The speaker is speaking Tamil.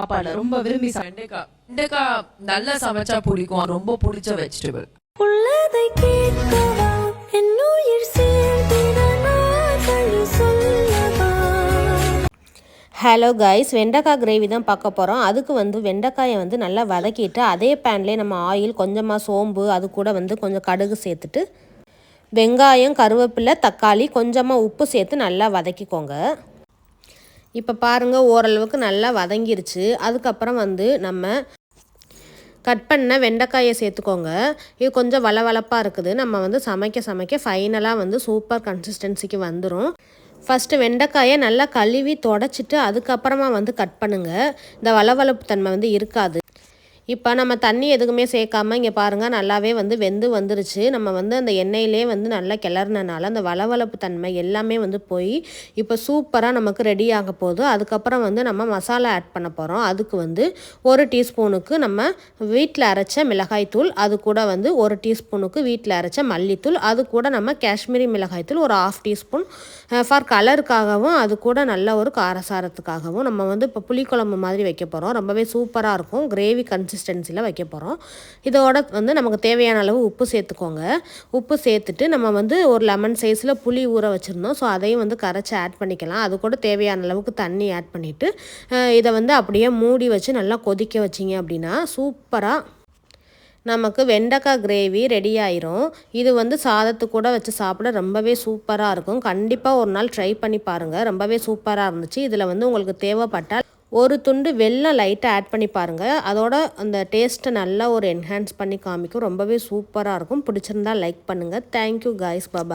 சாப்பாடு ரொம்ப விரும்பி வெண்டைக்காய் வெண்டைக்காய் நல்லா சமைச்சா பிடிக்கும். ரொம்ப பிடிச்ச வெஜிடபிள். உள்ளதை கேட்கவா என்னுயிர் சேர்ந்திட நார்கள் சொல்லவா. ஹலோ கைஸ், வெண்டைக்காய் கிரேவி தான் பார்க்க போகிறோம். அதுக்கு வெண்டைக்காயை நல்லா வதக்கிட்டு அதே பேன்லேயே நம்ம ஆயில், கொஞ்சமாக சோம்பு, அது கூட கொஞ்சம் கடுகு சேர்த்துட்டு வெங்காயம், கருவேப்பிலை, தக்காளி, கொஞ்சமாக உப்பு சேர்த்து நல்லா வதக்கிக்கோங்க. இப்போ பாருங்கள், ஓரளவுக்கு நல்லா வதங்கிருச்சு. அதுக்கப்புறம் நம்ம கட் பண்ண வெண்டைக்காயை சேர்த்துக்கோங்க. இது கொஞ்சம் வளவளப்பாக இருக்குது. நம்ம சமைக்க சமைக்க ஃபைனலாக சூப்பர் கன்சிஸ்டன்சிக்கு வந்துடும். ஃபஸ்ட்டு வெண்டைக்காயை நல்லா கழுவி தொடச்சிட்டு அதுக்கப்புறமா கட் பண்ணுங்கள். இந்த வளவளப்பு தன்மை இருக்காது. இப்போ நம்ம தண்ணி எதுக்குமே சேர்க்காமல் இங்கே பாருங்கள், நல்லாவே வெந்து வந்துருச்சு. நம்ம அந்த எண்ணெயிலே நல்லா கிளறினால அந்த வளவளப்பு தன்மை எல்லாமே போய் இப்போ சூப்பராக நமக்கு ரெடி ஆக போகுது. அதுக்கப்புறம் நம்ம மசாலா ஆட் பண்ண போகிறோம். அதுக்கு 1 டீஸ்பூனுக்கு நம்ம வீட்டில் அரைச்ச மிளகாய்த்தூள், அது கூட 1 டீஸ்பூனுக்கு வீட்டில் அரைச்ச மல்லித்தூள், அது கூட நம்ம காஷ்மீரி மிளகாய்த்தூள் ஒரு 1/2 டீஸ்பூன் ஃபார் கலருக்காகவும், அது கூட நல்ல ஒரு காரசாரத்துக்காகவும் நம்ம இப்போ புளிக்குழம்பு மாதிரி வைக்க போகிறோம். ரொம்பவே சூப்பராக இருக்கும். கிரேவி கன்சிஸ்டன்சியில் வைக்க போகிறோம். இதோட நமக்கு தேவையான அளவு உப்பு சேர்த்துக்கோங்க. உப்பு சேர்த்துட்டு நம்ம ஒரு லெமன் சைஸில் புளி ஊற வச்சுருந்தோம். ஸோ அதையும் கரைச்சி ஆட் பண்ணிக்கலாம். அது கூட தேவையான அளவுக்கு தண்ணி ஆட் பண்ணிவிட்டு இதை அப்படியே மூடி வச்சு நல்லா கொதிக்க வச்சிங்க அப்படின்னா சூப்பராக நமக்கு வெண்டைக்காய் கிரேவி ரெடி ஆயிரும். இது சாதத்து கூட வச்சு சாப்பிட ரொம்பவே சூப்பராக இருக்கும். கண்டிப்பாக ஒரு நாள் ட்ரை பண்ணி பாருங்கள். ரொம்பவே சூப்பராக இருந்துச்சு. இதில் உங்களுக்கு தேவைப்பட்டால் ஒரு துண்டு வெல்லம் லைட்டாக ஆட் பண்ணி பாருங்கள். அதோட அந்த டேஸ்ட்டை நல்லா ஒரு என்ஹான்ஸ் பண்ணி காமிக்கும். ரொம்பவே சூப்பராக இருக்கும். பிடிச்சிருந்தா லைக் பண்ணுங்கள். தேங்க்யூ காய்ஸ், பாய்.